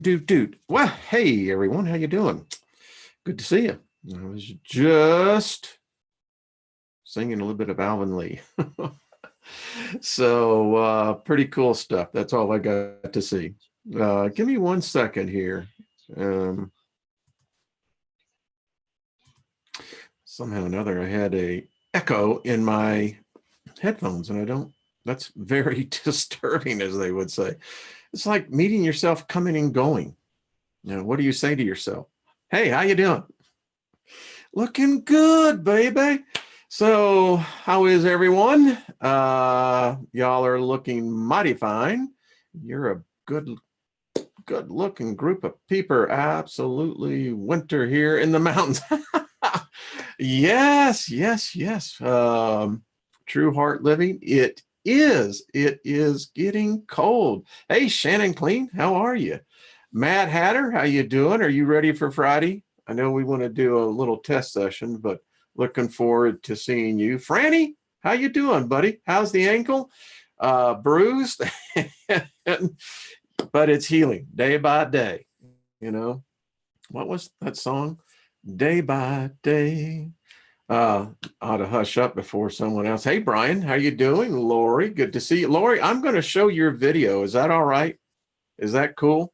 Dude. Well, hey everyone, how you doing? Good to see you. I was just singing a little bit of Alvin Lee. So pretty cool stuff. That's all I got to see. Give me 1 second here. Um, Somehow or another, I had a echo in my headphones, and I don't. That's very disturbing, as they would say. It's like meeting yourself coming and going. What do you say to yourself? Hey, how you doing? Looking good, baby. So how is everyone? Y'all are looking mighty fine. You're a good looking group of people. Absolutely winter here in the mountains. Yes. True heart living. It is getting cold. Hey, Shannon Clean, how are you? Matt Hatter, how you doing? Are you ready for Friday? I know we want to do a little test session, but looking forward to seeing you. Franny, how you doing, buddy? How's the ankle? Bruised, but it's healing day by day. You know, what was that song? Day by day. Ought to hush up before someone else. Hey, Brian, how you doing? Lori, good to see you. Lori, I'm going to show your video. Is that all right? Is that cool?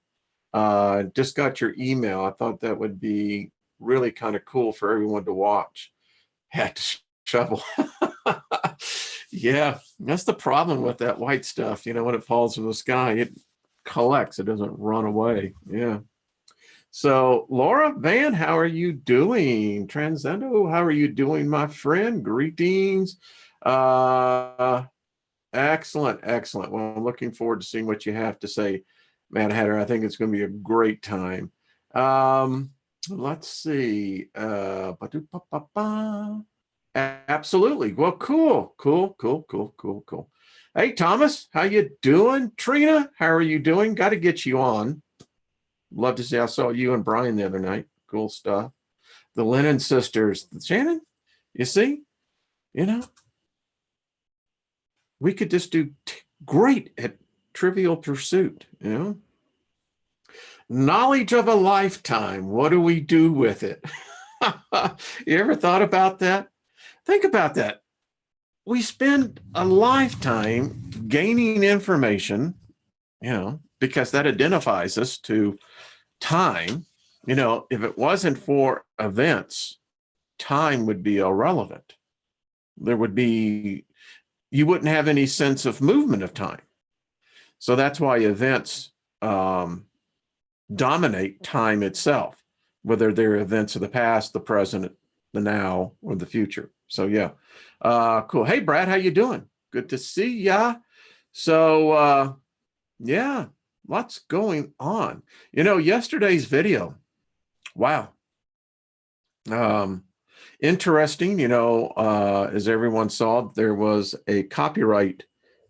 Just got your email. I thought that would be really kind of cool for everyone to watch. Had to shovel. Yeah, that's the problem with that white stuff. When it falls from the sky, it collects. It doesn't run away. Yeah. So, Laura Van, how are you doing? Transcendo, how are you doing, my friend? Greetings. Uh, excellent. Well, I'm looking forward to seeing what you have to say, Mad Hatter. I think it's going to be a great time. Let's see. Absolutely. Well, cool. Hey, Thomas, how you doing? Trina, how are you doing? Got to get you on. Love to see. I saw you and Brian the other night. Cool stuff. The Lennon sisters. Shannon, you see, we could just do great at Trivial Pursuit. Knowledge of a lifetime. What do we do with it? You ever thought about that? Think about that. We spend a lifetime gaining information, because that identifies us to time. If it wasn't for events, time would be irrelevant. You wouldn't have any sense of movement of time. So that's why events dominate time itself, whether they're events of the past, the present, the now, or the future. So yeah, cool. Hey, Brad, how you doing? Good to see ya. So yeah, lots going on. Yesterday's video, wow. Interesting, as everyone saw, there was a copyright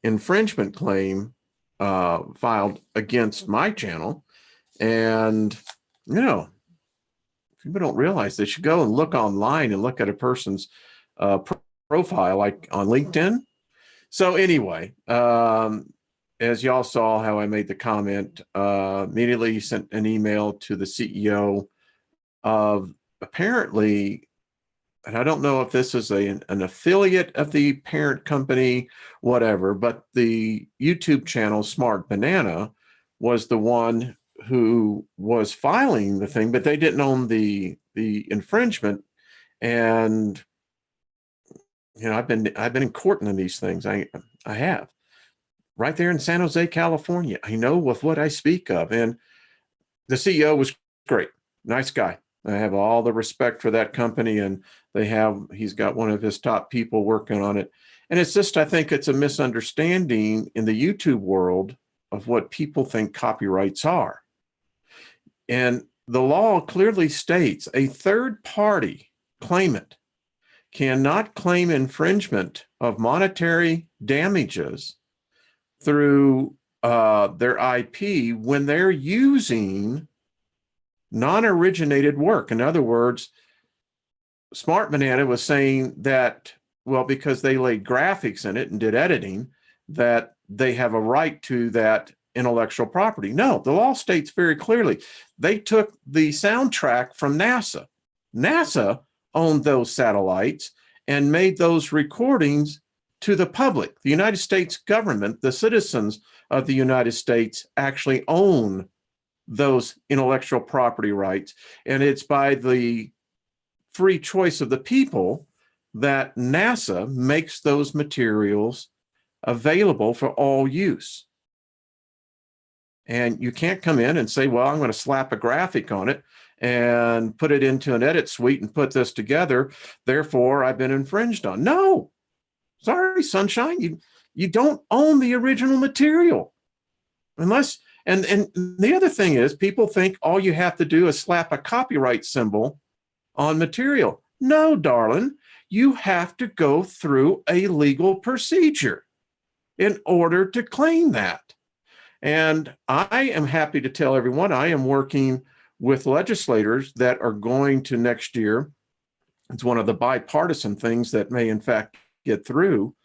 infringement claim filed against my channel. And, people don't realize they should go and look online and look at a person's profile, like on LinkedIn. So anyway, as y'all saw how I made the comment, immediately sent an email to the CEO of apparently, and I don't know if this is an affiliate of the parent company, whatever, but the YouTube channel Smart Banana was the one who was filing the thing, but they didn't own the infringement. And I've been in court in these things. I have, right there in San Jose, California. I know with what I speak of. And the CEO was great, nice guy. I have all the respect for that company, and he's got one of his top people working on it. And it's just, I think it's a misunderstanding in the YouTube world of what people think copyrights are. And the law clearly states a third party claimant cannot claim infringement of monetary damages through their IP when they're using non-originated work. In other words, Smart Banana was saying that, well, because they laid graphics in it and did editing, that they have a right to that intellectual property. No, the law states very clearly they took the soundtrack from NASA. NASA owned those satellites and made those recordings to the public. The United States government, the citizens of the United States, actually own those intellectual property rights. And it's by the free choice of the people that NASA makes those materials available for all use. And you can't come in and say, well, I'm going to slap a graphic on it and put it into an edit suite and put this together. Therefore, I've been infringed on. No, sorry, sunshine. You don't own the original material. Unless, and the other thing is, people think all you have to do is slap a copyright symbol on material. No, darling, you have to go through a legal procedure in order to claim that. And I am happy to tell everyone I am working with legislators that are going to next year. It's one of the bipartisan things that may in fact get through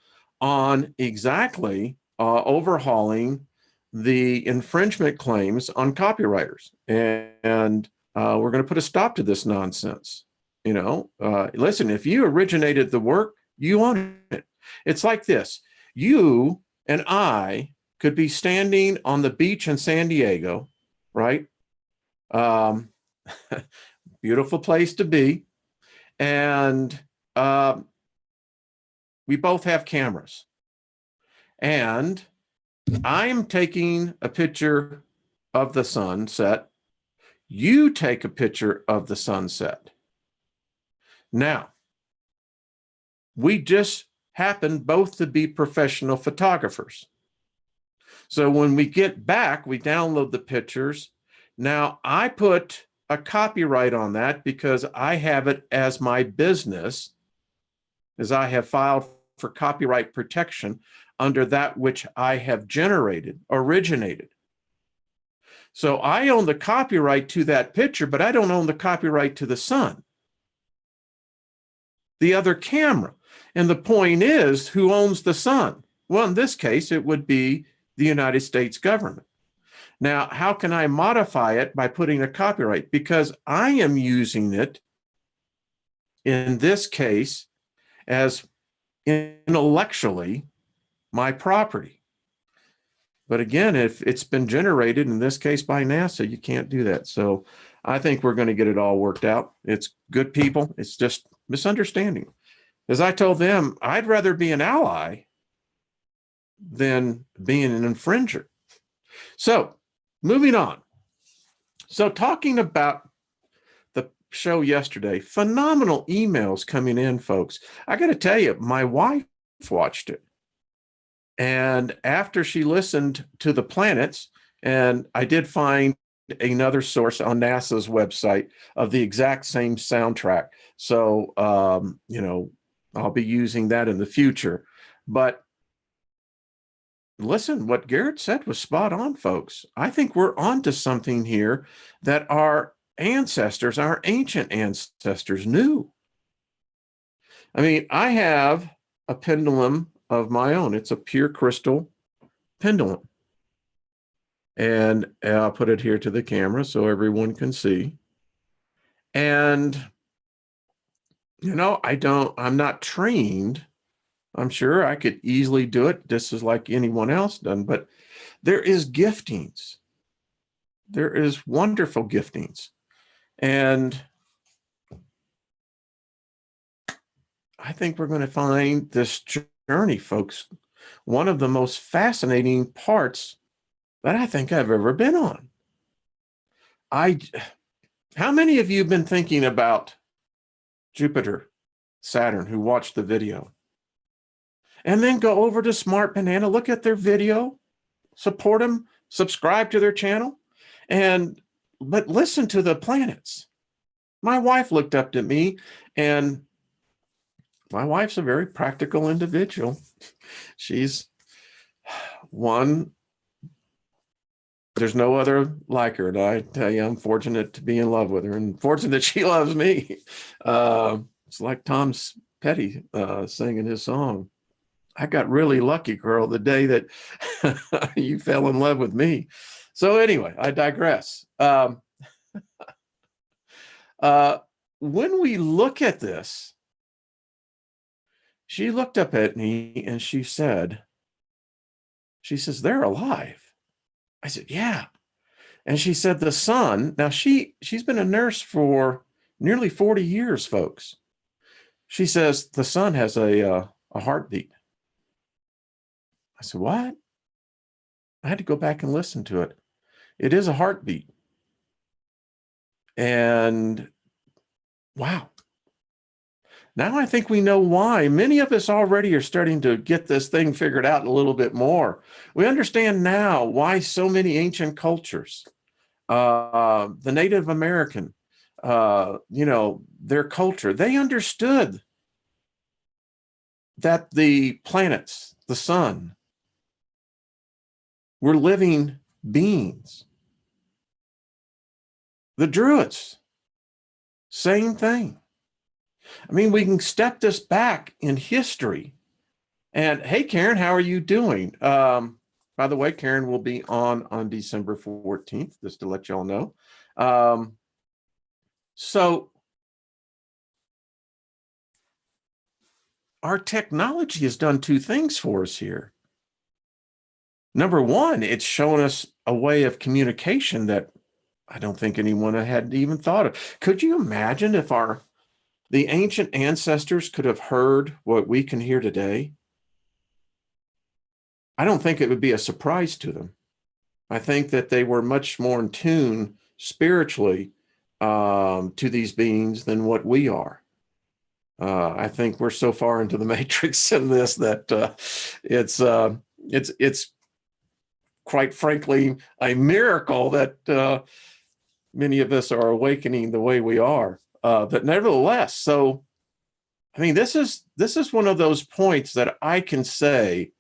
on exactly overhauling the infringement claims on copywriters. And we're going to put a stop to this nonsense. Listen, if you originated the work, you own it. It's like this. You and I could be standing on the beach in San Diego, right? Beautiful place to be. And we both have cameras. And I'm taking a picture of the sunset. You take a picture of the sunset. Now, we just happen both to be professional photographers. So when we get back, we download the pictures. Now, I put a copyright on that because I have it as my business, as I have filed for copyright protection under that which I have originated. So I own the copyright to that picture, but I don't own the copyright to the sun, the other camera. And the point is, who owns the sun? Well, in this case, it would be the United States government. Now, how can I modify it by putting a copyright? Because I am using it, in this case, as intellectually my property. But again, if it's been generated, in this case by NASA, you can't do that. So I think we're going to get it all worked out. It's good people. It's just misunderstanding. As I told them, I'd rather be an ally than being an infringer. So moving on. So talking about the show yesterday, phenomenal emails coming in, folks. I got to tell you, my wife watched it. And after she listened to the planets, and I did find another source on NASA's website of the exact same soundtrack. So, I'll be using that in the future. But listen, what Garrett said was spot on, folks. I think we're onto something here that our ancestors, our ancient ancestors knew. I mean, I have a pendulum of my own. It's a pure crystal pendulum. And I'll put it here to the camera so everyone can see. And, I'm not trained. I'm sure I could easily do it. This is like anyone else done, but there is giftings. There is wonderful giftings. And I think we're going to find this journey, folks, one of the most fascinating parts that I think I've ever been on. How many of you have been thinking about Jupiter, Saturn, who watched the video? And then go over to Smart Banana, look at their video, support them, subscribe to their channel, but listen to the planets. My wife looked up to me, and my wife's a very practical individual. She's one, there's no other like her. And I tell you, I'm fortunate to be in love with her and fortunate that she loves me. It's like Tom Petty singing his song. I got really lucky, girl, the day that you fell in love with me. So anyway, I digress. Uh, when we look at this, she looked up at me and she says, they're alive. I said, yeah. And she said, the sun, now she's been a nurse for nearly 40 years, folks. She says, the sun has a heartbeat. I said, what? I had to go back and listen to it. It is a heartbeat. And wow. Now I think we know why. Many of us already are starting to get this thing figured out a little bit more. We understand now why so many ancient cultures, the Native American, their culture, they understood that the planets, the sun, were living beings. The Druids, same thing. I mean, we can step this back in history. And hey, Karen, how are you doing? By the way, Karen will be on December 14th, just to let y'all know. So our technology has done two things for us here. Number one, it's shown us a way of communication that I don't think anyone had even thought of. Could you imagine if the ancient ancestors could have heard what we can hear today? I don't think it would be a surprise to them. I think that they were much more in tune spiritually to these beings than what we are. I think we're so far into the matrix in this that it's quite frankly a miracle that many of us are awakening the way we are. But nevertheless, so I mean, this is one of those points that I can say,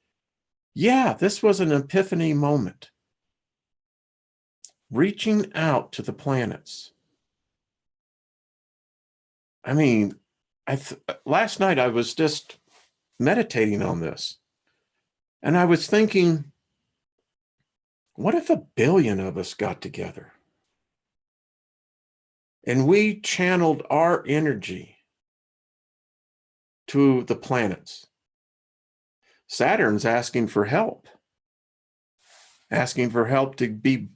yeah, this was an epiphany moment. Reaching out to the planets. I mean, last night I was just meditating on this, and I was thinking, what if 1 billion of us got together and we channeled our energy to the planets? Saturn's asking for help to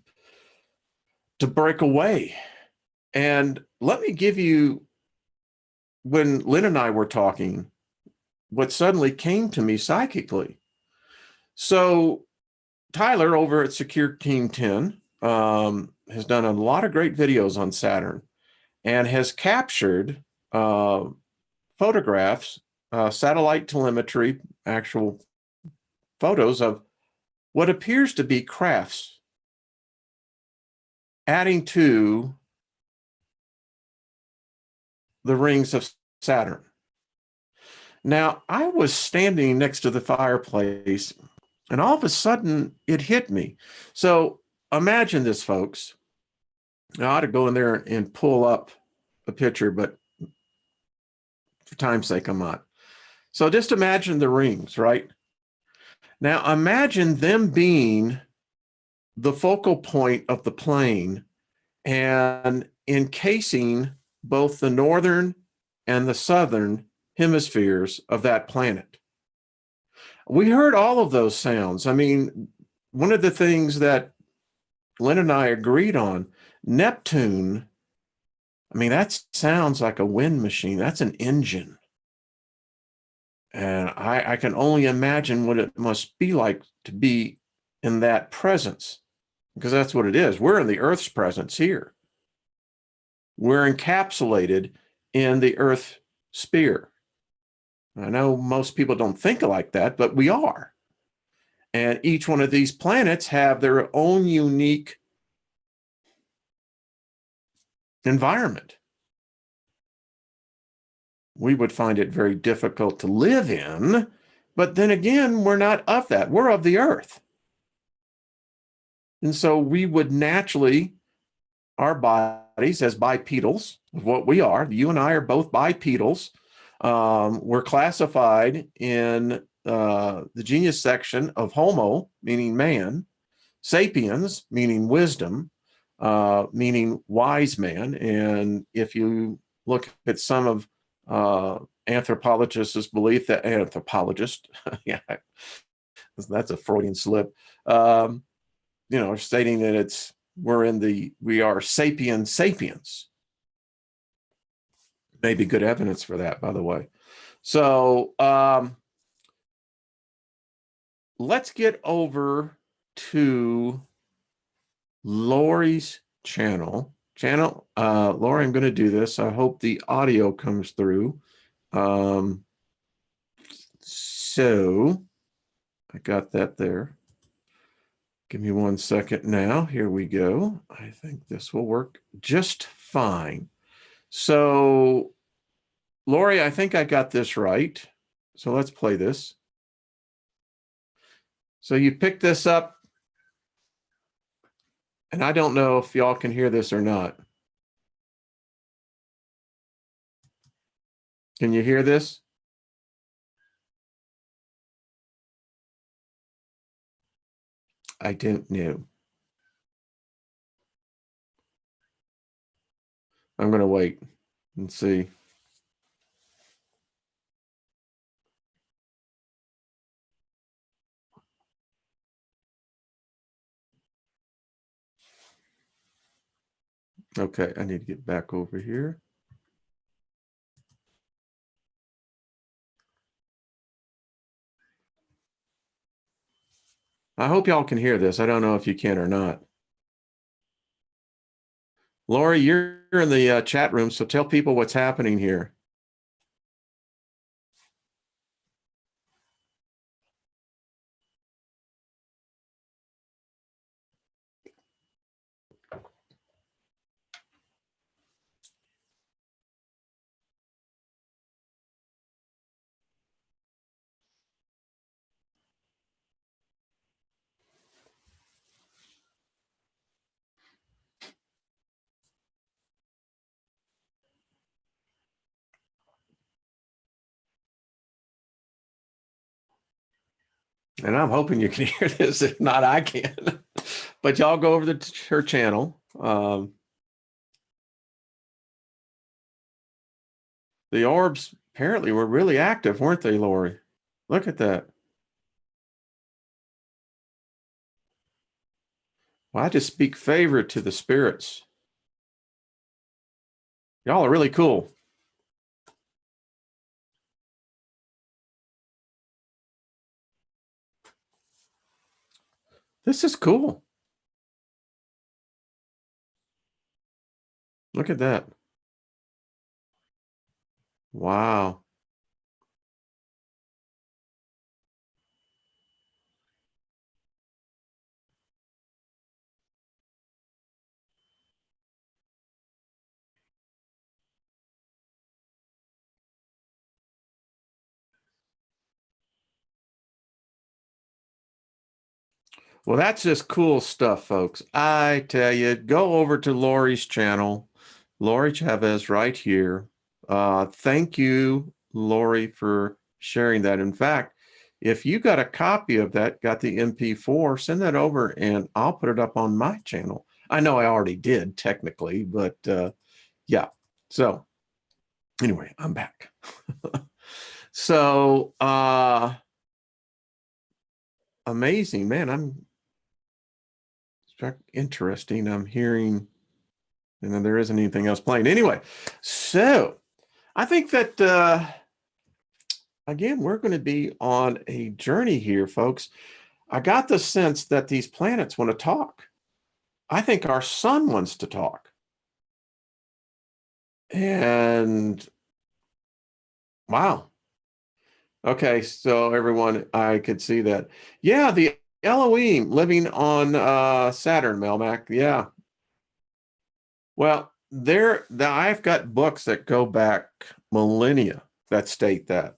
break away. And let me give you, when Lynn and I were talking, what suddenly came to me psychically. So Tyler over at Secure Team 10 has done a lot of great videos on Saturn and has captured photographs, satellite telemetry, actual photos of what appears to be crafts adding to the rings of Saturn. Now, I was standing next to the fireplace, and all of a sudden it hit me. So imagine this, folks. I ought to go in there and pull up a picture, but for time's sake, I'm not. So just imagine the rings, right? Now imagine them being the focal point of the plane and encasing both the northern and the southern hemispheres of that planet. We heard all of those sounds. I mean, one of the things that Lynn and I agreed on, Neptune, I mean, that sounds like a wind machine. That's an engine. And I can only imagine what it must be like to be in that presence, because that's what it is. We're in the Earth's presence here. We're encapsulated in the Earth sphere. I know most people don't think like that, but we are. And each one of these planets have their own unique environment. We would find it very difficult to live in, but then again, we're not of that. We're of the Earth. And so we would naturally, our bodies as bipedals, what we are, you and I are both bipedals. We're classified in the genius section of Homo, meaning man, sapiens, meaning wisdom, meaning wise man. And if you look at some of anthropologists' belief that yeah, that's a Freudian slip, stating that we are sapien sapiens. Maybe good evidence for that, by the way. So let's get over to Lori's channel. Lori, I'm going to do this. I hope the audio comes through. So I got that there. Give me 1 second now. Here we go. I think this will work just fine. So, Lori, I think I got this right. So let's play this. So you picked this up, and I don't know if y'all can hear this or not. Can you hear this? I don't know. I'm going to wait and see. Okay, I need to get back over here. I hope y'all can hear this. I don't know if you can or not. Lori, you're in the chat room, so tell people what's happening here. And I'm hoping you can hear this. If not, I can. But y'all go over to her channel. The orbs apparently were really active, weren't they, Lori? Look at that. Well, I just speak favor to the spirits. Y'all are really cool. This is cool. Look at that. Wow. Well, that's just cool stuff, folks. I tell you, go over to Lori's channel, Lori Chavez, right here. Thank you, Lori, for sharing that. In fact, if you got a copy of that, got the MP4, send that over and I'll put it up on my channel. I know I already did technically, but yeah. So anyway, I'm back. So amazing, man. I'm interesting. I'm hearing, and then there isn't anything else playing. Anyway, so I think that, again, we're going to be on a journey here, folks. I got the sense that these planets want to talk. I think our sun wants to talk. And wow. Okay, so everyone, I could see that. Yeah, the Elohim living on Saturn, Melmac. Yeah. Well, I've got books that go back millennia that state that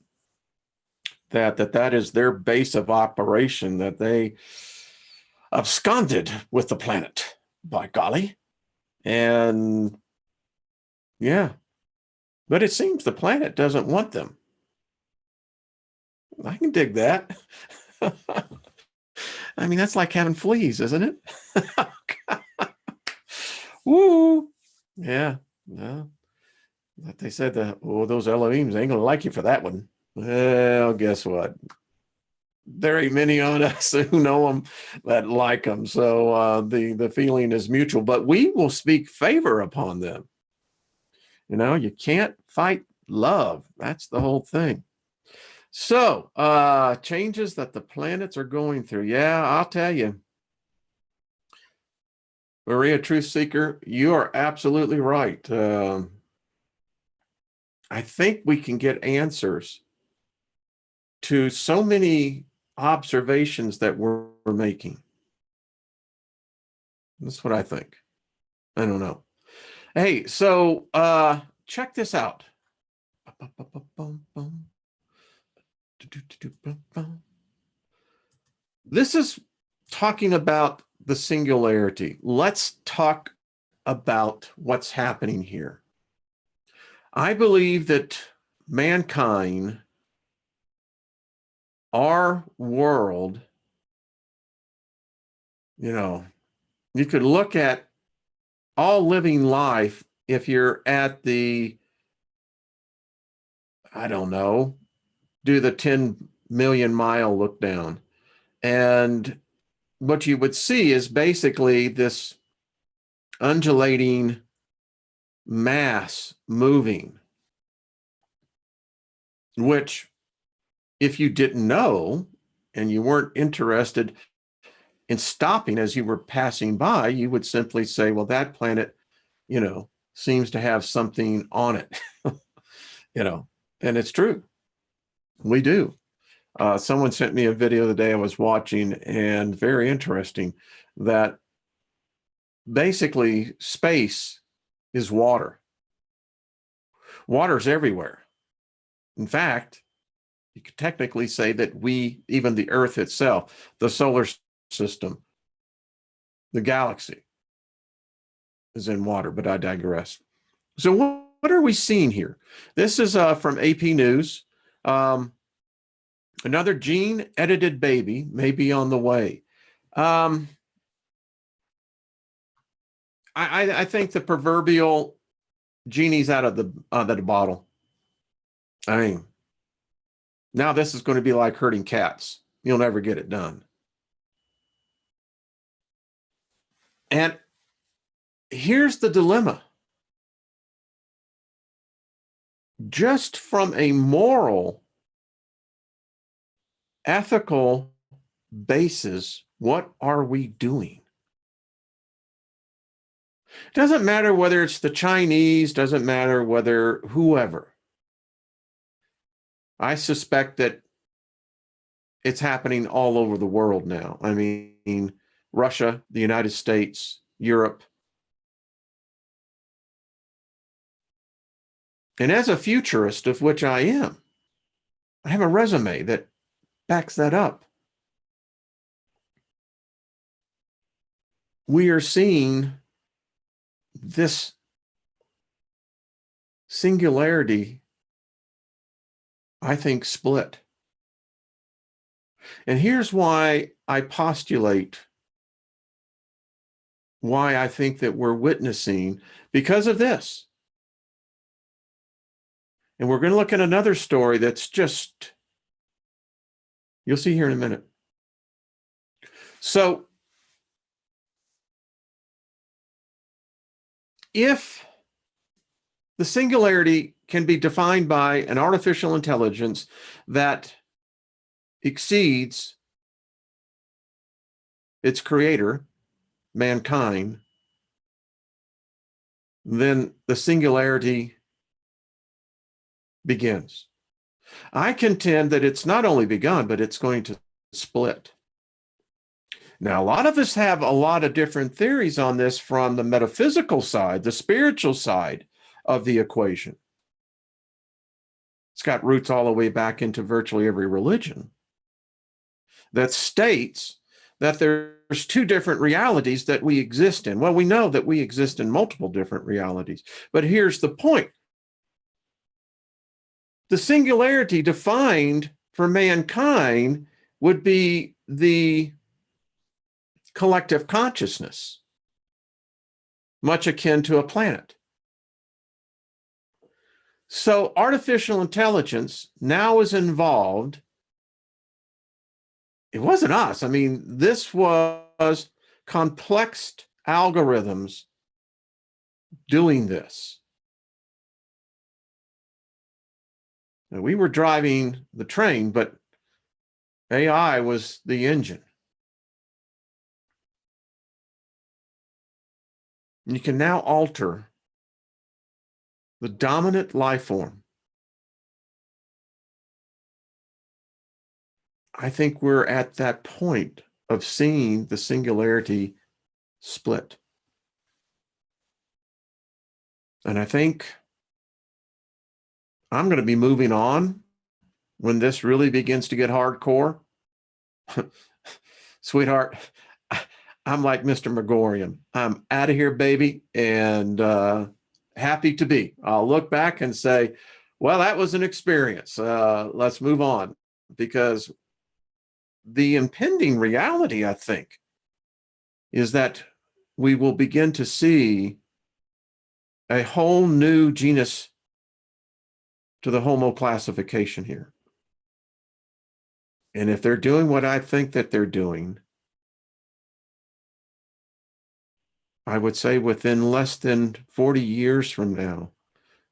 is their base of operation, that they absconded with the planet, by golly. And yeah, but it seems the planet doesn't want them. I can dig that. I mean, that's like having fleas, isn't it? Woo. Yeah. Well, but they said that, oh, those Elohims ain't gonna like you for that one. Well, guess what? There ain't many on us who know them that like them. So the feeling is mutual, but we will speak favor upon them. You know, you can't fight love. That's the whole thing. So changes that the planets are going through. Yeah, I'll tell you. Maria, Truth Seeker, you are absolutely right. I think we can get answers to so many observations that we're making. That's what I think. I don't know. Hey, so check this out. This is talking about the singularity. Let's talk about what's happening here. I believe that mankind, our world, you know, you could look at all living life if you're at the, I don't know, do the 10 million mile look down. And what you would see is basically this undulating mass moving, which if you didn't know and you weren't interested in stopping as you were passing by, you would simply say, well, that planet, you know, seems to have something on it, you know, and it's true. We do. Someone sent me a video the day I was watching, and very interesting, that basically space is water. Water's everywhere. In fact, you could technically say that we, even the Earth itself, the solar system, the galaxy is in water, but I digress. So what are we seeing here? This is from AP News. Another gene-edited baby may be on the way. I think the proverbial genie's out of the bottle. I mean, now this is going to be like herding cats. You'll never get it done. And here's the dilemma. Just from a moral, ethical basis, what are we doing? Doesn't matter whether it's the Chinese, doesn't matter whether whoever. I suspect that it's happening all over the world now. I mean, Russia, the United States, Europe. And as a futurist, of which I am, I have a resume that backs that up. We are seeing this singularity, I think, split. And here's why I postulate why I think that we're witnessing because of this. And we're going to look at another story that's just, you'll see here in a minute. So if the singularity can be defined by an artificial intelligence that exceeds its creator, mankind, then the singularity begins. I contend that it's not only begun, but it's going to split. Now, a lot of us have a lot of different theories on this from the metaphysical side, the spiritual side of the equation. It's got roots all the way back into virtually every religion that states that there's two different realities that we exist in. Well, we know that we exist in multiple different realities, but here's the point. The singularity defined for mankind would be the collective consciousness, much akin to a planet. So artificial intelligence now is involved. It wasn't us. I mean, this was complex algorithms doing this. And we were driving the train, but AI was the engine. And you can now alter the dominant life form. I think we're at that point of seeing the singularity split. And I think I'm going to be moving on when this really begins to get hardcore. Sweetheart, I'm like Mr. Megorian. I'm out of here, baby, and happy to be. I'll look back and say, well, that was an experience. Let's move on, because the impending reality, I think, is that we will begin to see a whole new genus to the Homo classification here. And if they're doing what I think that they're doing, I would say within less than 40 years from now,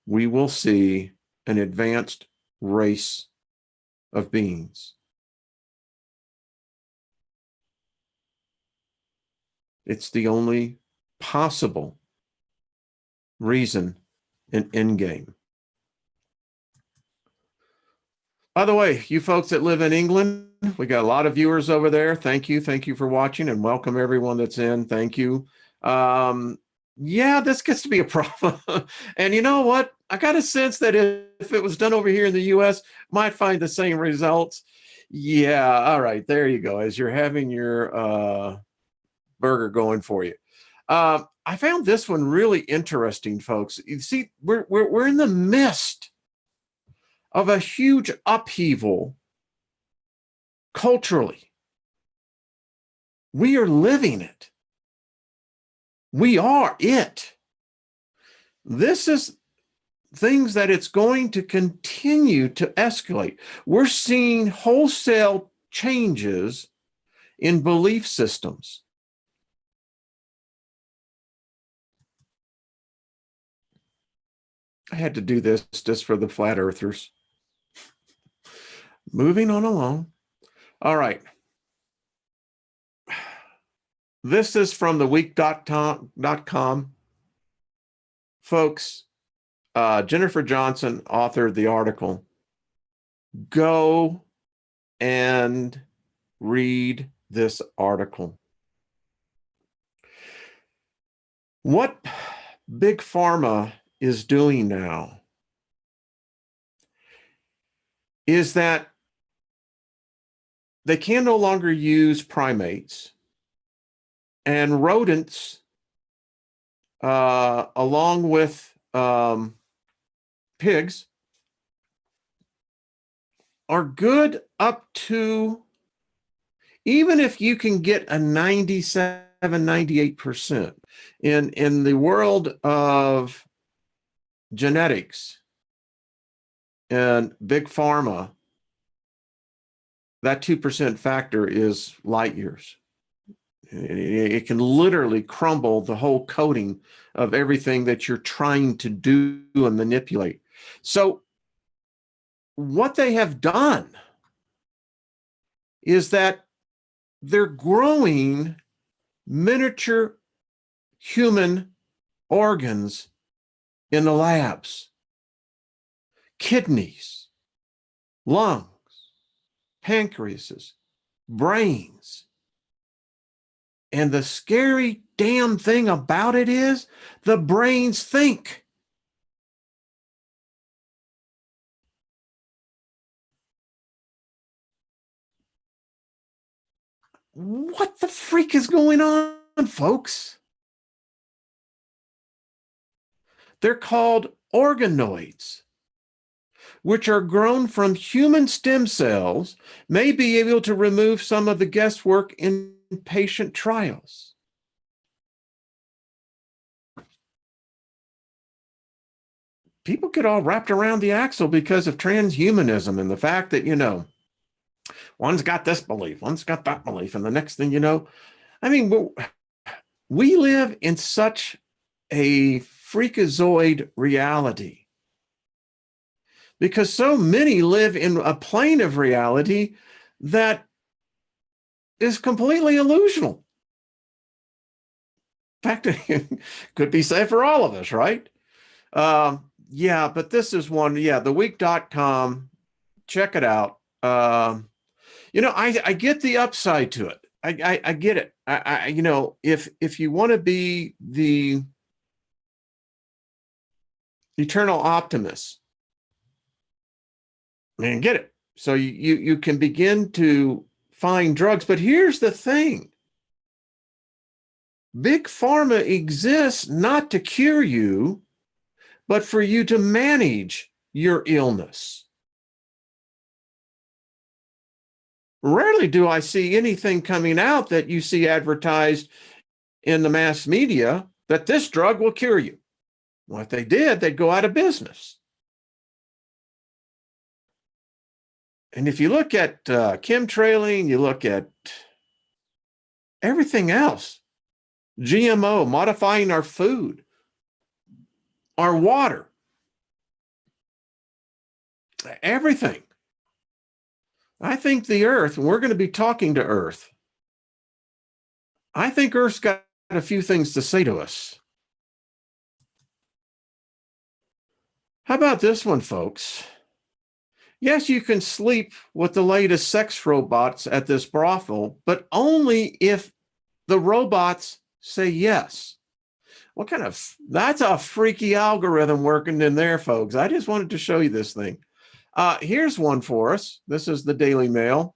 we will see an advanced race of beings. It's the only possible reason and end game. By the way, you folks that live in England, we got a lot of viewers over there. Thank you. Thank you for watching, and welcome everyone that's in. Thank you. Yeah, this gets to be a problem. And you know what? I got a sense that if it was done over here in the US, might find the same results. Yeah, all right, there you go. As you're having your burger going for you. I found this one really interesting, folks. You see, we're in the midst of a huge upheaval culturally. We are living it. We are it. This is things that it's going to continue to escalate. We're seeing wholesale changes in belief systems. I had to do this just for the flat earthers. Moving on along. All right. This is from theweek.com. Folks, Jennifer Johnson authored the article. Go and read this article. What Big Pharma is doing now is that they can no longer use primates, and rodents, along with pigs, are good up to, even if you can get a 97, 98%. In the world of genetics and big pharma, that 2% factor is light years. It can literally crumble the whole coding of everything that you're trying to do and manipulate. So what they have done is that they're growing miniature human organs in the labs: kidneys, lungs, pancreases, brains. And the scary damn thing about it is the brains think. What the freak is going on, folks? They're called organoids. which are grown from human stem cells, may be able to remove some of the guesswork in patient trials. People get all wrapped around the axle because of transhumanism and the fact that, one's got this belief, one's got that belief, and the next thing you know, I mean, we live in such a freakazoid reality because so many live in a plane of reality that is completely illusional. In fact, it could be said for all of us, right? Yeah, but this is one, theweek.com. Check it out. I get the upside to it. I get it. If you want to be the eternal optimist, man, get it. So you can begin to find drugs. But here's the thing. Big pharma exists not to cure you, but for you to manage your illness. Rarely do I see anything coming out that you see advertised in the mass media that this drug will cure you. Well, if they did, they'd go out of business. And if you look at chemtrailing, you look at everything else, GMO, modifying our food, our water, everything. I think the earth, and we're going to be talking to earth, I think earth's got a few things to say to us. How about this one, folks? Yes, you can sleep with the latest sex robots at this brothel, but only if the robots say yes. That's a freaky algorithm working in there, folks. I just wanted to show you this thing. Here's one for us. This is the Daily Mail.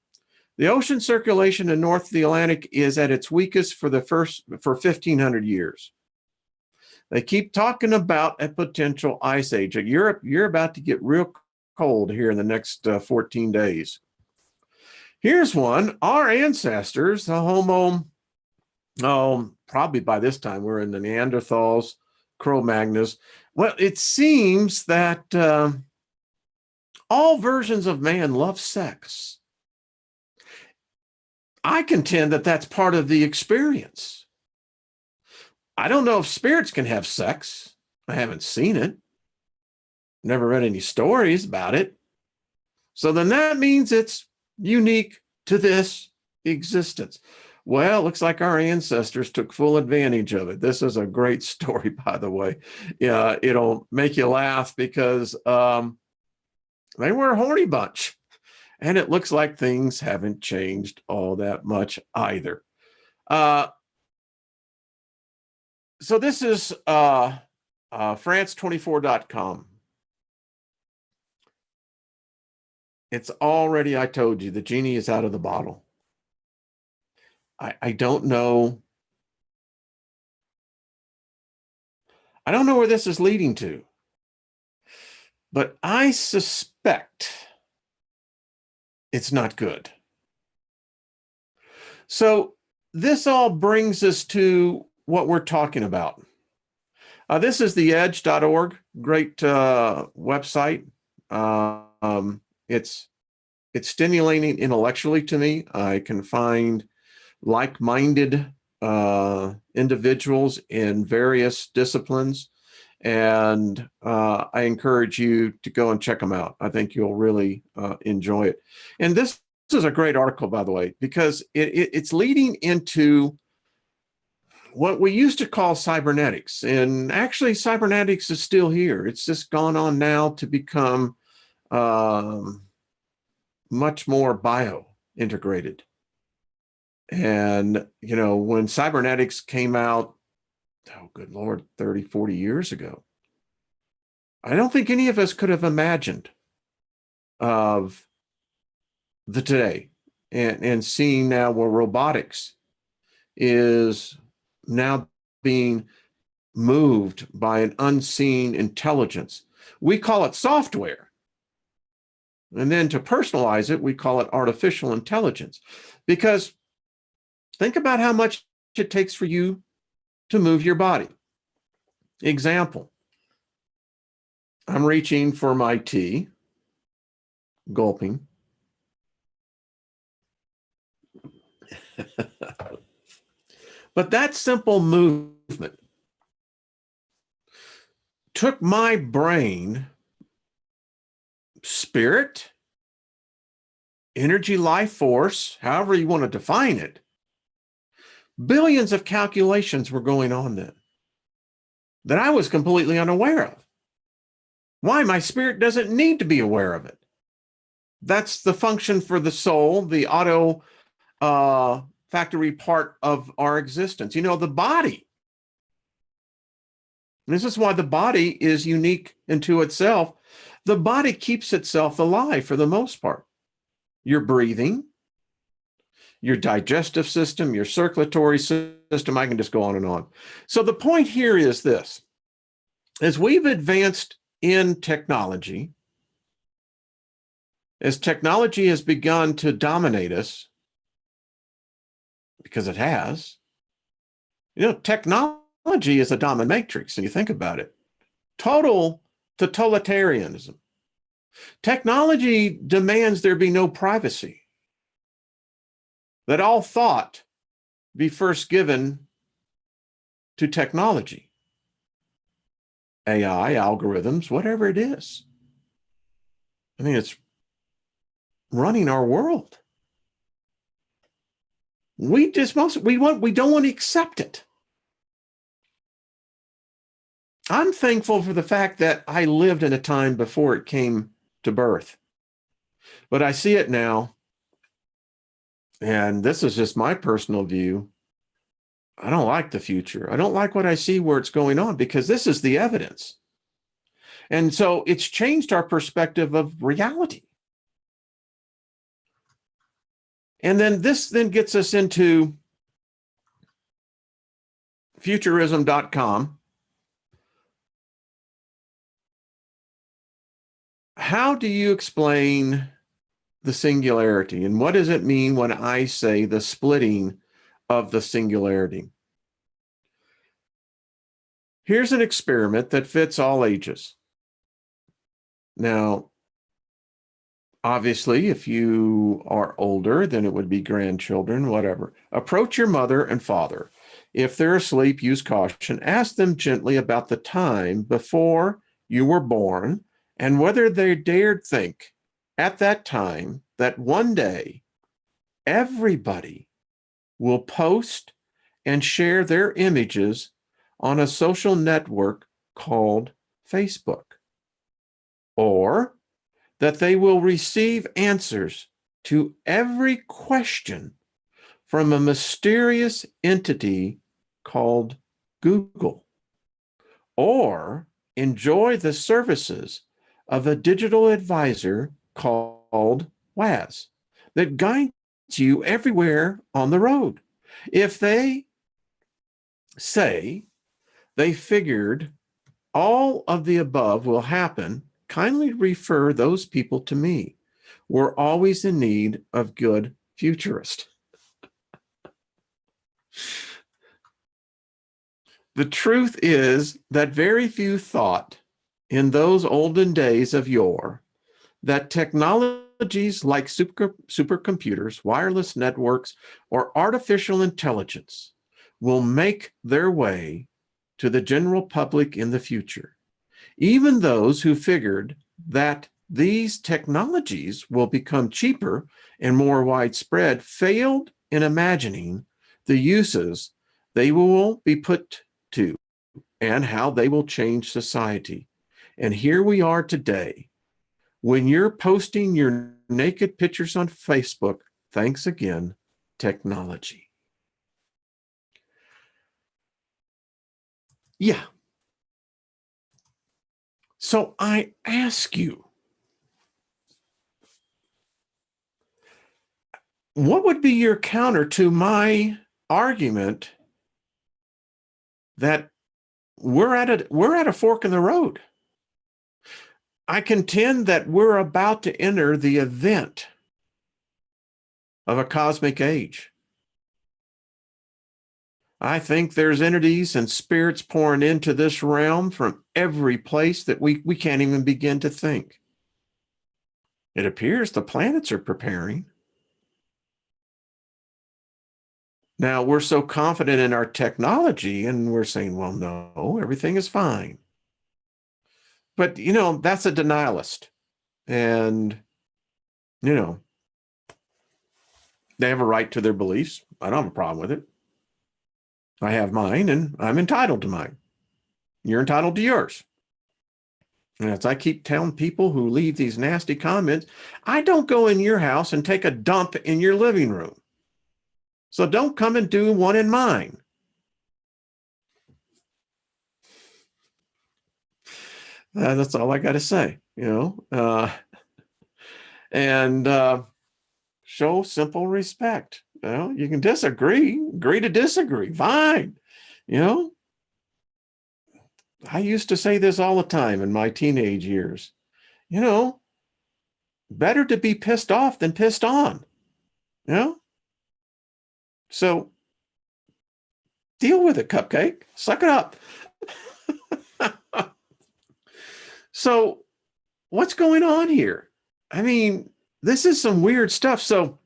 The ocean circulation in North Atlantic is at its weakest for 1,500 years. They keep talking about a potential ice age. Europe, you're about to get real cold here in the next 14 days. Here's one. Our ancestors, the Homo, probably by this time we're in the Neanderthals, Cro-Magnons. Well, it seems that all versions of man love sex. I contend that that's part of the experience. I don't know if spirits can have sex. I haven't seen it. Never read any stories about it. So then that means it's unique to this existence. Well, it looks like our ancestors took full advantage of it. This is a great story, by the way. Yeah, it'll make you laugh because they were a horny bunch. And it looks like things haven't changed all that much either. So this is France24.com. It's already, I told you, the genie is out of the bottle. I don't know. I don't know where this is leading to, but I suspect it's not good. So this all brings us to what we're talking about. This is theedge.org, great website. It's stimulating intellectually to me. I can find like-minded individuals in various disciplines, and I encourage you to go and check them out. I think you'll really enjoy it. And this is a great article, by the way, because it's leading into what we used to call cybernetics. And actually, cybernetics is still here. It's just gone on now to become much more bio-integrated. And, when cybernetics came out, oh, good Lord, 30, 40 years ago, I don't think any of us could have imagined of the today and seeing now where robotics is now being moved by an unseen intelligence. We call it software, And then to personalize it, we call it artificial intelligence. Because think about how much it takes for you to move your body. Example, I'm reaching for my tea, gulping. But that simple movement took my brain, spirit, energy, life force, however you want to define it. Billions of calculations were going on then that I was completely unaware of. Why? My spirit doesn't need to be aware of it. That's the function for the soul, the auto factory part of our existence. You know, the body. This is why the body is unique into itself. The body keeps itself alive for the most part. Your breathing, your digestive system, your circulatory system, I can just go on and on. So the point here is this. As we've advanced in technology, as technology has begun to dominate us, because it has, you know, technology is a dominatrix, and you think about it. Total totalitarianism. Technology demands there be no privacy, that all thought be first given to technology, AI, algorithms, whatever it is. I mean, it's running our world. We don't want to accept it. I'm thankful for the fact that I lived in a time before it came to birth. But I see it now, and this is just my personal view. I don't like the future. I don't like what I see where it's going on, because this is the evidence. And so it's changed our perspective of reality. And then this then gets us into futurism.com. How do you explain the singularity? And what does it mean when I say the splitting of the singularity? Here's an experiment that fits all ages. Now, obviously, if you are older, then it would be grandchildren, whatever. Approach your mother and father. If they're asleep, use caution. Ask them gently about the time before you were born and whether they dared think at that time that one day everybody will post and share their images on a social network called Facebook, or that they will receive answers to every question from a mysterious entity called Google, or enjoy the services of a digital advisor called WAS that guides you everywhere on the road. If they say they figured all of the above will happen, kindly refer those people to me. We're always in need of good futurists. The truth is that very few thought in those olden days of yore that technologies like supercomputers, wireless networks, or artificial intelligence will make their way to the general public in the future. Even those who figured that these technologies will become cheaper and more widespread failed in imagining the uses they will be put to and how they will change society. And here we are today. When you're posting your naked pictures on Facebook, thanks again, technology. Yeah. So I ask you, what would be your counter to my argument that we're at a fork in the road? I contend that we're about to enter the event of a cosmic age. I think there's entities and spirits pouring into this realm from every place that we can't even begin to think. It appears the planets are preparing. Now, we're so confident in our technology, and we're saying, well, no, everything is fine. But, that's a denialist. And, they have a right to their beliefs. I don't have a problem with it. I have mine, and I'm entitled to mine. You're entitled to yours. And as I keep telling people who leave these nasty comments, I don't go in your house and take a dump in your living room. So don't come and do one in mine. That's all I got to say, and show simple respect. You can disagree, agree to disagree, fine. I used to say this all the time in my teenage years. Better to be pissed off than pissed on. So deal with it, Cupcake. Suck it up. So what's going on here? I mean, this is some weird stuff. So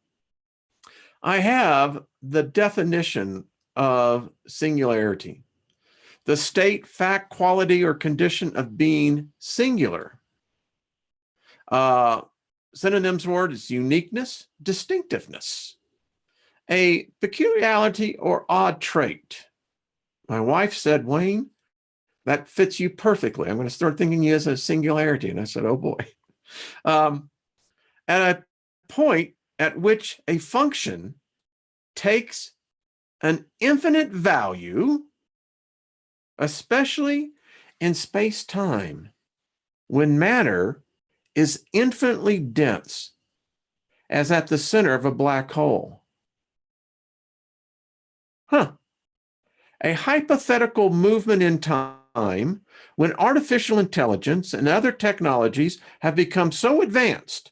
I have the definition of singularity: the state, fact, quality, or condition of being singular. Synonyms word is uniqueness, distinctiveness, a peculiarity or odd trait. My wife said, Wayne, that fits you perfectly. I'm going to start thinking you as a singularity. And I said, oh boy. At a point at which a function takes an infinite value, especially in space-time, when matter is infinitely dense, as at the center of a black hole. A hypothetical movement in time when artificial intelligence and other technologies have become so advanced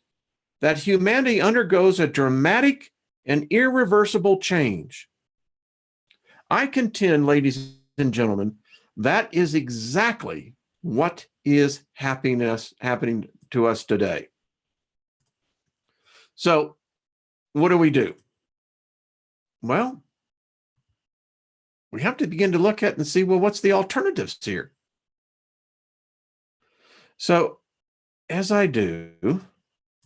that humanity undergoes a dramatic and irreversible change. I contend, ladies and gentlemen, that is exactly what is happening to us today. So, what do? Well, we have to begin to look at and see, well, what's the alternatives here? So, as I do, I'm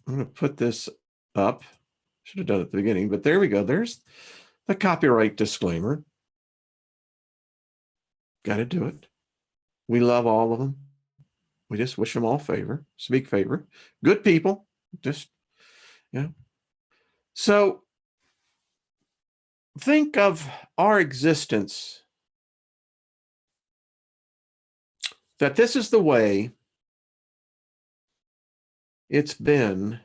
going to put this up. Should have done it at the beginning, but there we go. There's the copyright disclaimer. Got to do it. We love all of them. We just wish them all favor, speak favor. Good people. Just, So think of our existence, that this is the way it's been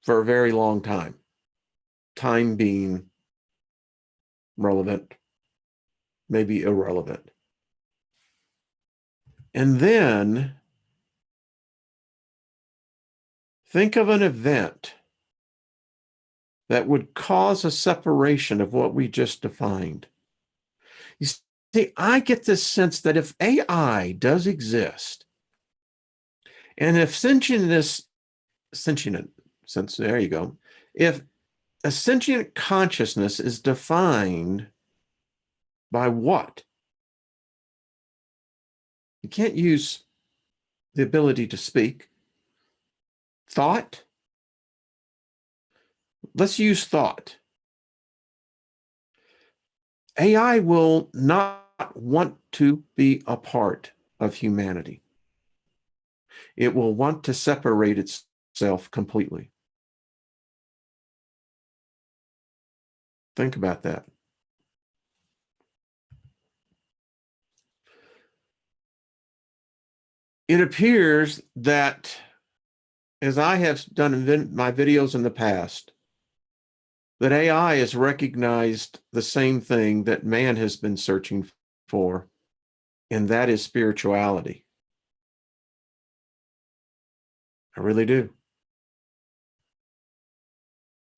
for a very long time. Time being relevant, maybe irrelevant. And then think of an event that would cause a separation of what we just defined. You see, I get this sense that if AI does exist, and if there you go, if a sentient consciousness is defined by what? You can't use the ability to speak. Thought? Let's use thought. AI will not want to be a part of humanity. It will want to separate itself completely. Think about that. It appears that, as I have done in my videos in the past, that AI has recognized the same thing that man has been searching for, and that is spirituality. I really do.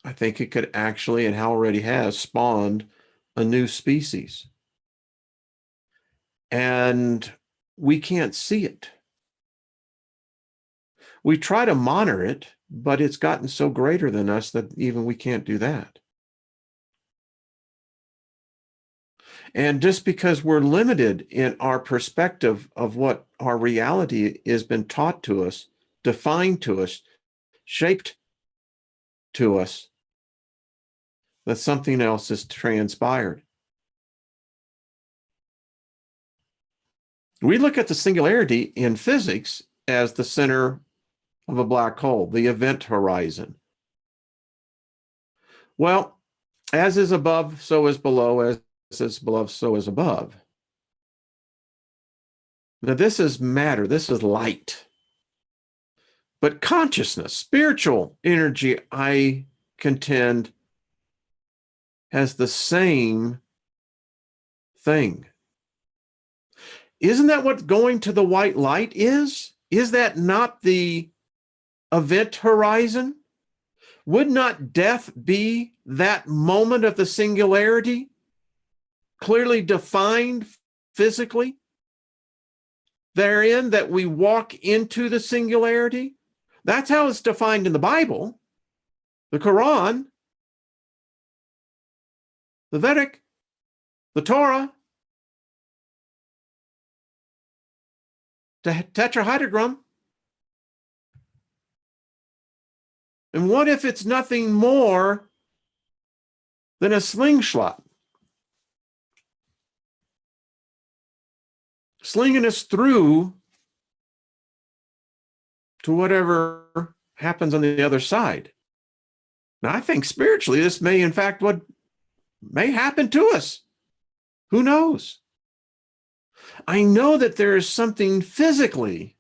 I think it could actually, and how already has, spawned a new species. And we can't see it. We try to monitor it, but it's gotten so greater than us that even we can't do that. And just because we're limited in our perspective of what our reality has been taught to us, defined to us, shaped to us, that something else has transpired. We look at the singularity in physics as the center of a black hole, the event horizon. Well, as is above, so is below, as is below, so is above. Now, this is matter, this is light. But consciousness, spiritual energy, I contend, has the same thing. Isn't that what going to the white light is? Is that not the event horizon? Would not death be that moment of the singularity, clearly defined physically? Therein that we walk into the singularity? That's how it's defined in the Bible, the Quran, the Vedic, the Torah, the Tetrahedron. And what if it's nothing more than a slingshot, slinging us through to whatever happens on the other side? Now, I think spiritually, this may, in fact, what may happen to us. Who knows? I know that there is something physically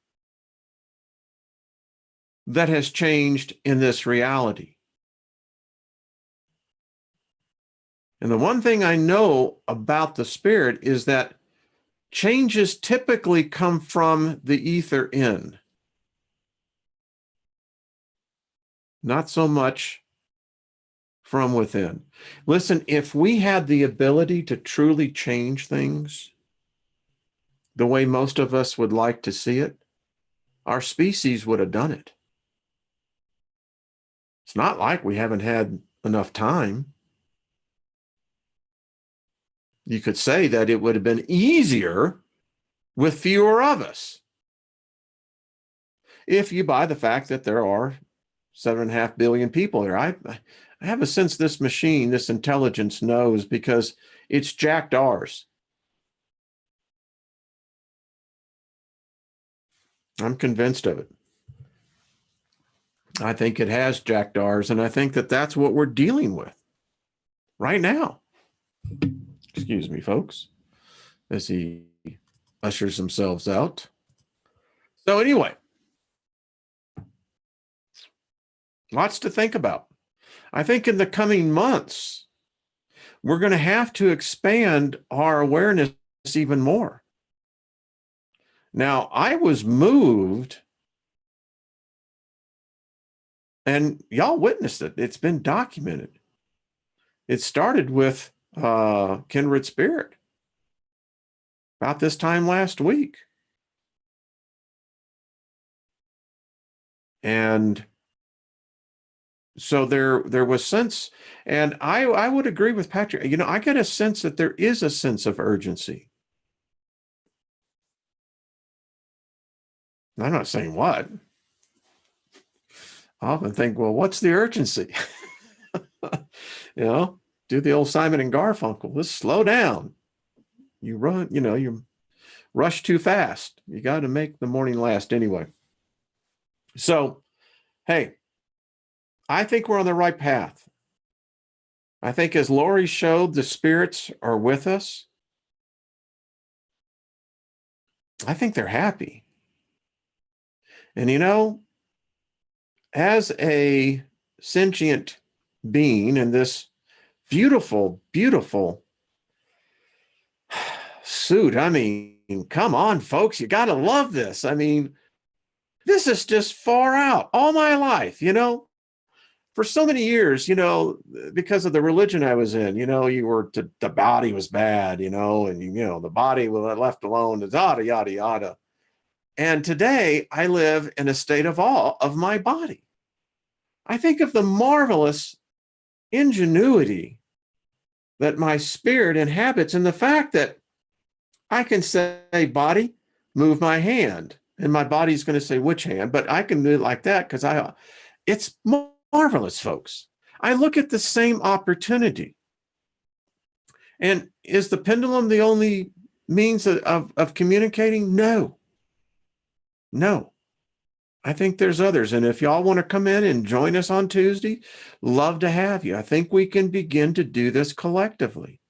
that has changed in this reality. And the one thing I know about the spirit is that changes typically come from the ether in, not so much from within. Listen, if we had the ability to truly change things the way most of us would like to see it, our species would have done it. It's not like we haven't had enough time. You could say that it would have been easier with fewer of us, if you buy the fact that there are 7.5 billion people here. I have a sense this machine, this intelligence knows, because it's jacked ours. I'm convinced of it. I think it has jacked ours, and I think that that's what we're dealing with right now. Excuse me, folks, as he ushers themselves out. So anyway, lots to think about. I think in the coming months, we're going to have to expand our awareness even more. Now, I was moved, and y'all witnessed it. It's been documented. It started with Kindred Spirit about this time last week. And so there was sense, and I would agree with Patrick. You know, I get a sense that there is a sense of urgency. I'm not saying what. I often think, well, what's the urgency? You know, do the old Simon and Garfunkel. Let's slow down. You run, you know, you rush too fast. You got to make the morning last anyway. So, hey, I think we're on the right path. I think as Lori showed, the spirits are with us. I think they're happy. And you know, as a sentient being in this beautiful, beautiful suit, I mean, come on, folks, you got to love this. I mean, this is just far out all my life, for so many years, because of the religion I was in, the body was bad, and the body was left alone, yada, yada, yada. And today I live in a state of awe of my body. I think of the marvelous ingenuity that my spirit inhabits and the fact that I can say, body, move my hand. And my body's going to say, which hand? But I can do it like that because it's marvelous, folks. I look at the same opportunity. And is the pendulum the only means of communicating? No. I think there's others. And if y'all want to come in and join us on Tuesday, love to have you. I think we can begin to do this collectively.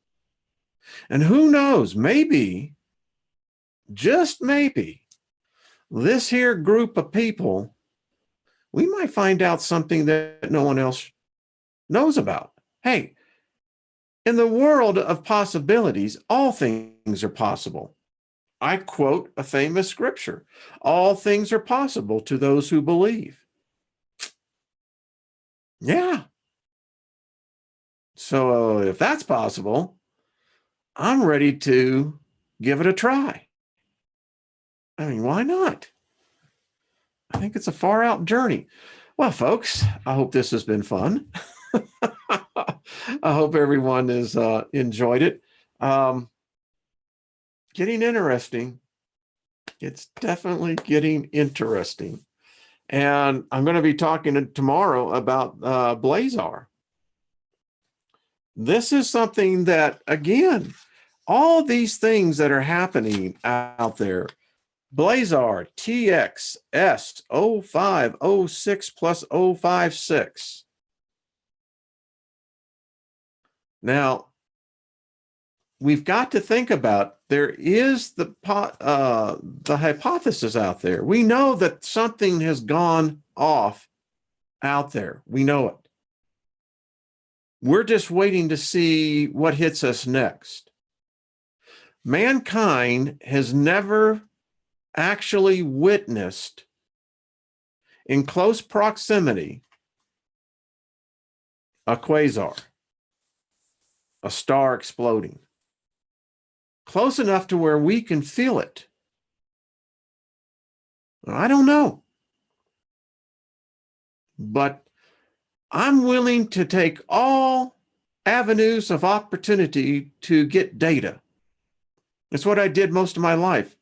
And who knows, maybe, just maybe, this here group of people, we might find out something that no one else knows about. Hey, in the world of possibilities, all things are possible. I quote a famous scripture: all things are possible to those who believe. Yeah. So if that's possible, I'm ready to give it a try. I mean, why not? I think it's a far out journey. Well, folks, I hope this has been fun. I hope everyone has enjoyed it. Getting interesting. It's definitely getting interesting. And I'm going to be talking tomorrow about Blazar. This is something that, again, all these things that are happening out there, Blazar TXS 0506 plus 056. Now, we've got to think about, there is the hypothesis out there. We know that something has gone off out there. We know it. We're just waiting to see what hits us next. Mankind has never actually witnessed in close proximity a quasar, a star exploding, close enough to where we can feel it. I don't know, but I'm willing to take all avenues of opportunity to get data. It's what I did most of my life.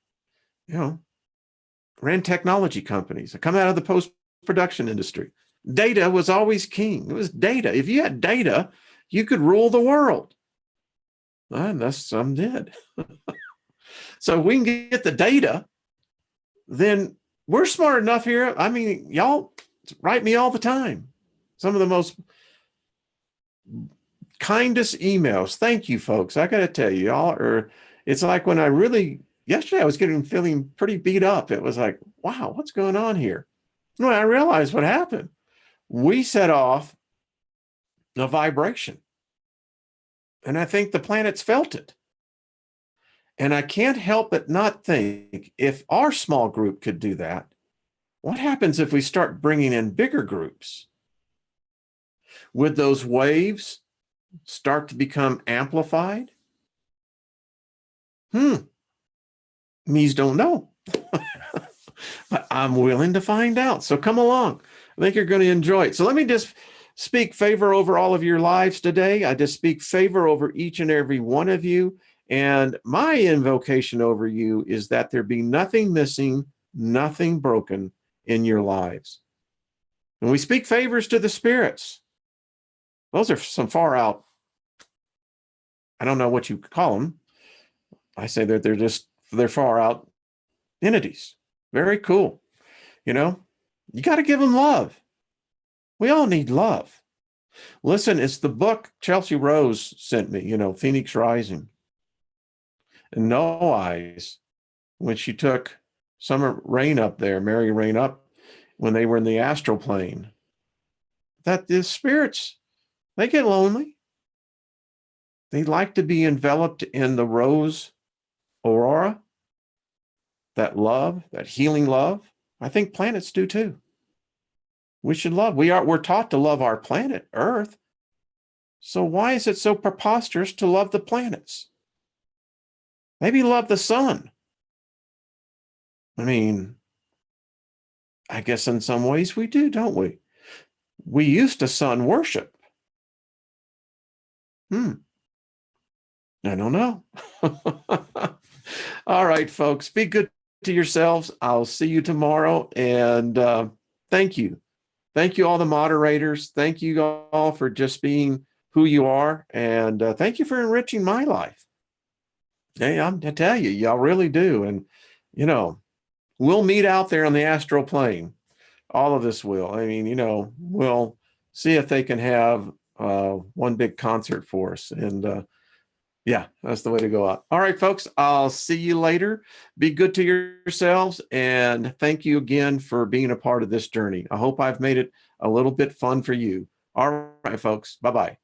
Ran technology companies. I come out of the post-production industry. Data was always king. It was data. If you had data, you could rule the world. Unless some did. So we can get the data, then we're smart enough here. I mean, y'all write me all the time. Some of the most kindest emails. Thank you, folks. I got to tell you, y'all are, it's like when yesterday I was feeling pretty beat up. It was like, wow, what's going on here? When I realized what happened, we set off a vibration. And I think the planets felt it. And I can't help but not think, if our small group could do that, what happens if we start bringing in bigger groups? Would those waves start to become amplified? Me's don't know. But I'm willing to find out. So come along. I think you're going to enjoy it. So let me just speak favor over all of your lives today. I just speak favor over each and every one of you. And my invocation over you is that there be nothing missing, nothing broken in your lives. And we speak favors to the spirits. Those are some far out, I don't know what you call them. I say that they're far out entities. Very cool. You got to give them love. We all need love. Listen, it's the book Chelsea Rose sent me, Phoenix Rising. And No Eyes, when she took Summer Rain up there, Mary Rain up, when they were in the astral plane, that the spirits, they get lonely. They like to be enveloped in the rose aurora, that love, that healing love. I think planets do too. We're taught to love our planet, Earth. So why is it so preposterous to love the planets? Maybe love the sun. I mean, I guess in some ways we do, don't we? We used to sun worship. I don't know. All right, folks, be good to yourselves. I'll see you tomorrow. And thank you. Thank you, all the moderators. Thank you all for just being who you are. And thank you for enriching my life. Hey, I tell you, y'all really do. And, we'll meet out there on the astral plane. All of us will. I mean, we'll see if they can have one big concert for us. And yeah, that's the way to go out. All right, folks, I'll see you later. Be good to yourselves. And thank you again for being a part of this journey. I hope I've made it a little bit fun for you. All right, folks. Bye-bye.